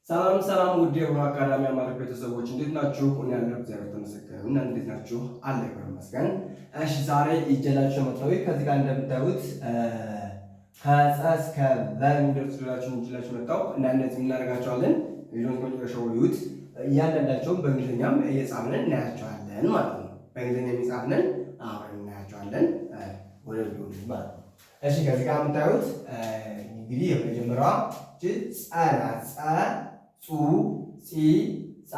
ሰላም ሰላም ውድ የሆኑ አካዳሚ አማርኛ ቤተሰቦች እንዴት ናችሁ? እኔ ያለው እግዚአብሔር ተመስገን እና እንዴት ናችሁ? አለ ይመስገን። እሺ ዛሬ ይጀላችሁ መጣሁ። ከዚህ ጋር እንደምታዩት ከጸ እስከ ዘ የሚደርሱ ፊደሎችን ይጀላችሁ መጣሁ እና እነዚህ እናደርጋቸዋለን። ቪዲዮውን መጨረሻው ይዩት። እያንዳንዳቸውን በእንግሊዝኛም እየጻፍን እናያቸዋለን ማለት ነው። በእንግሊዝኛ እየጻፍን አብረን እናያቸዋለን ወደ ቪዲዮ ማለት ነው። እሺ ከዚህ ጋር የምታዩት እንግዲህ የመጀመሪያዋ ጸ ናት። ጸ ጹ ጺ ጻ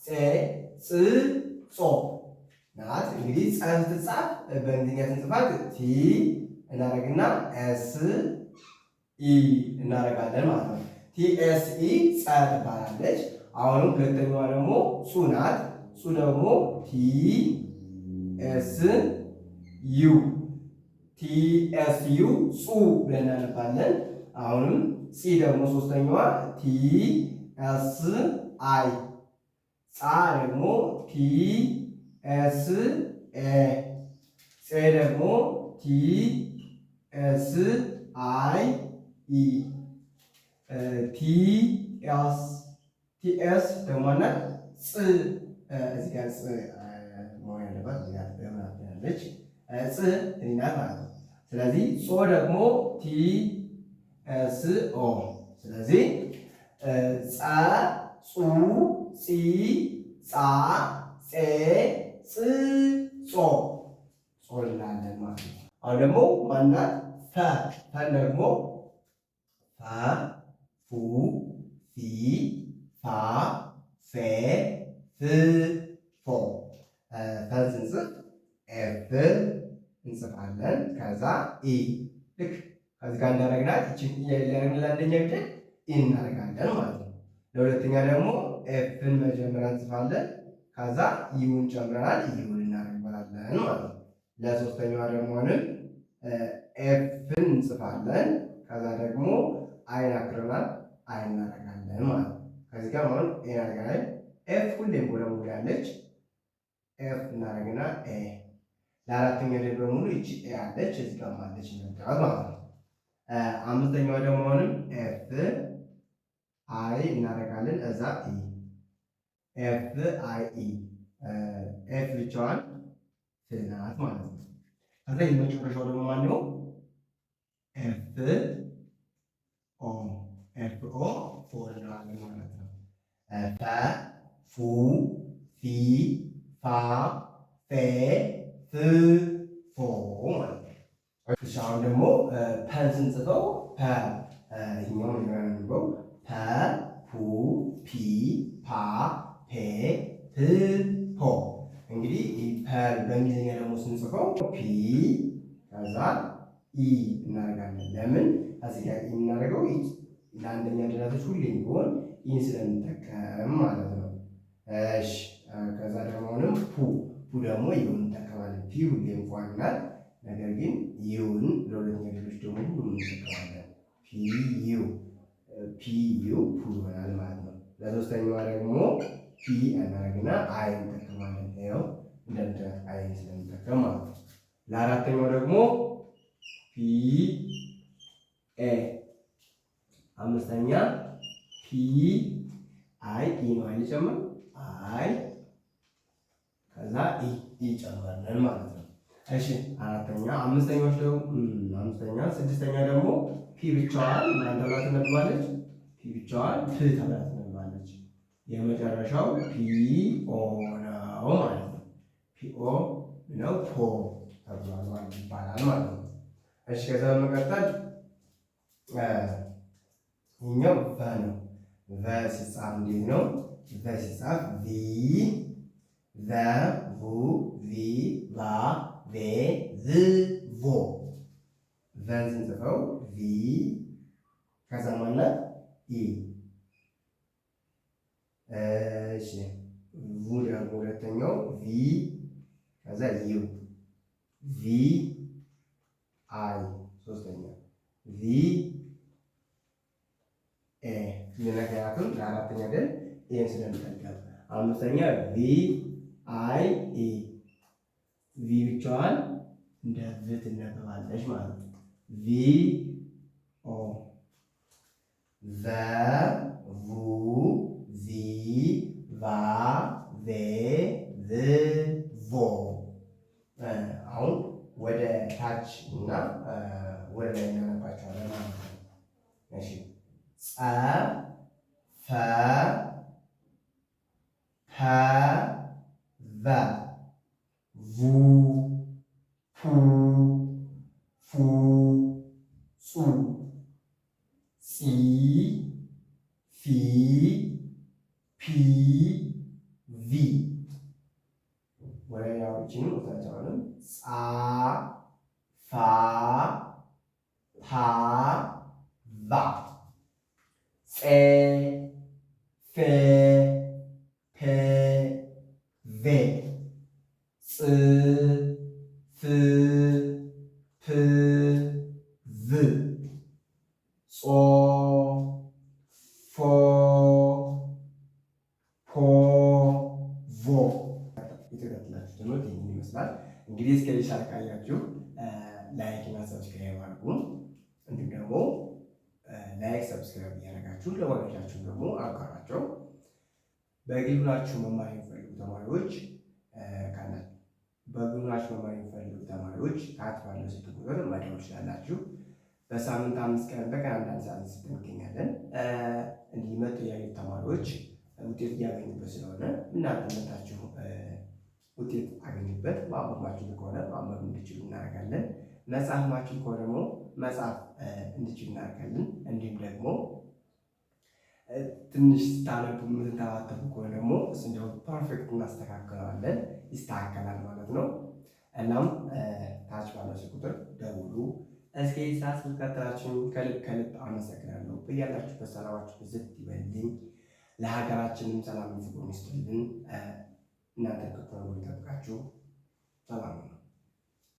ጼ ጽ ጾ ናት። እንግዲህ ጸ ስትጻፍ በእንግሊዝኛ ስንጽፋት ቲ እናደርግና ኤስ ኢ እናደርጋለን ማለት ነው። ቲ ኤስ ኢ ጸ ትባላለች። አሁንም ሁለተኛዋ ደግሞ ጹ ናት። ጹ ደግሞ ቲ ኤስ ዩ ቲ ኤስ ዩ ጹ ብለን እናነባለን። አሁንም ጺ ደግሞ ሶስተኛዋ ቲ ኤስ አይ ጻ ደግሞ ቲ ኤስ ኤ ጼ ደግሞ ቲ ኤስ አይ ኢ ቲ ኤስ ደግሞ ጽ እዚህ ጋር ጽ መሆን ያለባት ያለች ጽ እናት ማለት ነው። ስለዚህ ጾ ደግሞ ቲ ኤስ ኦ ስለዚህ ጸ ጹ ጺ ጻ ጼ ጽ ጾ ጾ እንላለን ማለት ነው። አሁን ደግሞ ማናት ፈ ፈን ደግሞ ፈ ፉ ፊ ፋ ፌ ፍ ፎ ፈን ስንጽፍ ኤፍ እንጽፋለን። ከዛ ኢ ልክ ከዚህ ጋር እንዳደረግናት እቺ እያደረግን ለአንደኛ ፊደል ኢ እናደርጋለን ማለት ነው። ለሁለተኛ ደግሞ ኤፍን መጀመሪያ እንጽፋለን። ከዛ ኢውን ጨምረናል ኢውን እናደርጋለን ማለት ነው። ለሶስተኛዋ ደግሞንም ኤፍን እንጽፋለን። ከዛ ደግሞ አይን አክረናል አይ እናደርጋለን ማለት ነው። ከዚህ ጋር አሁን ኤ እናደርጋለን። ኤፍ ሁሌም ጎለ ሙሉ ያለች ኤፍ እናደርግና ኤ ለአራተኛ ላይ በሙሉ እቺ ኤ አለች እዚህ ጋር ማለች እንደምታውቁት ማለት ነው። አምስተኛው ደግሞ አሁንም ኤፍ አይ እናደርጋለን እዛ ኢ ኤፍ አይ ኢ ኤፍ ብቻዋን ፍናት ማለት ነው። ከዛ የመጨረሻው ደግሞ ማነው ኤፍ ኦ ኤፍ ኦ ፎር እንላለን ማለት ነው። ፈ ፉ ፊ ፋ ፌ ፍ ፎ ማለት ነው። እሺ አሁን ደግሞ ፐን ስንጽፈው ፐ ይሄኛው የሚያነበው ፐ ፑ ፒ ፓ ፔ ፕ ፖ እንግዲህ ፐ በእንግሊዝኛ ደግሞ ስንጽፈው ፒ ከዛ ኢ እናደርጋለን። ለምን እዚህ ጋር ኢ እናደርገው ለአንደኛ ፊደላቶች ሁሌ ቢሆን ኢን ስለምንጠቀም ማለት ነው። እሺ ከዛ ደግሞ አሁንም ፑ ደግሞ ይሁን እንጠቀማለን። ፒ ሁሌም ፏናል ነገር ግን ዩን ለሁለተኛ ፊደሎች ደግሞ ሁሉ እንጠቀማለን። ፒ ዩ ፑ ይሆናል ማለት ነው። ለሶስተኛዋ ደግሞ ፒ እናደርግና አይ እንጠቀማለን። ይኸው እንደምታዩት አይ ስለምንጠቀም ማለት ነው። ለአራተኛው ደግሞ ፒ ኤ አምስተኛ ፒ አይ ኢ ነው አይጨምር አይ ከዛ ኢ ጨመርን ማለት ነው። እሺ አራተኛ አምስተኛዎች ደግሞ ስድስተኛ ደግሞ ፒ ብቻዋን ማን ተብላ ትነበባለች? ፒ ብቻዋን ፕ ተብላ ትነበባለች። የመጨረሻው ፒ ኦ ነው ማለት ነው። ፒ ኦ ነው ፖ ተብሏል ማለት ይባላል ማለት ነው። እሺ ከዛ በመቀጠል ይሄኛው ቨ ነው። ቨ ሲጻፍ እንዴት ነው? ቨ ሲጻፍ ቪ ዘ ቡ ቪ ቫ ቬ ዝ ቮ ቨን ስንጽፈው ቪ ከዛ ማለት ኢ እሺ ቡ ደግሞ ሁለተኛው ቪ ከዛ ዩ ቪ አይ ሶስተኛ ቪ ኤ ምክንያቱም ለአራተኛ ግን ኤን ስለምንጠቀም አምስተኛ ቪ አይ ኢ ቪ ብቻዋን እንደ ቭ ትነበባለች ማለት ነው። ቪ ኦ ቨ ቡ ዚ ቫ ቬ ቭ ቮ። አሁን ወደ ታች እና ወደ ላይ እናነባቸዋለን ማለት ነው። እሺ ጸ ፈ ፐ ቨ ቡ ፑ ፉ ጹ ጺ ፊ ፒ ቪ። ወደ ያዎችን ወታቸውንም ጻ ፋ ፓ ቫ ጼ ፌ ፔ ቬ ጽ ፍ ፕ ቭ ጾ ፎ ፖ ቮ። የተከተላችሁ ትምህርት ይህን ይመስላል። እንግዲህ እስከዚህ ሰዓት ካያችሁ ላይክ እና ሰብስክራይብ አድርጉ። እንዲሁም ደግሞ ላይክ ሰብስክራይብ እያደረጋችሁ ለወዳጆቻችሁ ደግሞ አጋሯቸው። በግል ሆናችሁ መማር የሚፈልጉ ተማሪዎች ታች ባለው ስልክ ቁጥር መደወል ትችላላችሁ። በሳምንት 5 ቀን በቀን አንዳንድ ሰዓት እንገኛለን። እንዲህ መጥቶ ያዩት ተማሪዎች ውጤት እያገኙበት ስለሆነ እናንተ መጣችሁ ውጤት አገኙበት። ማንበባችሁ ከሆነ ማንበብ እንዲችሉ እናደርጋለን። መጻፍ ማችሁ ከሆነ ደግሞ መጻፍ እንዲችሉ እናደርጋለን። እንዲሁም ደግሞ ትንሽ ስታነቡ የምትንተባተቡ ከሆነ ደግሞ እሱ እንደው ፐርፌክት እናስተካክለዋለን፣ ይስተካከላል ማለት ነው። እናም ታች ባለው ቁጥር ደውሉ። እስከ ሰዓት ስለተከታተላችሁ ከልብ አመሰግናለሁ። በያላችሁበት ሰላማችሁ ብዝት ይበልኝ። ለሀገራችንም ሰላም ፍቅሩን ይስጥልን። እናንተ ከተወሩ ይጠብቃችሁ። ሰላም ነው።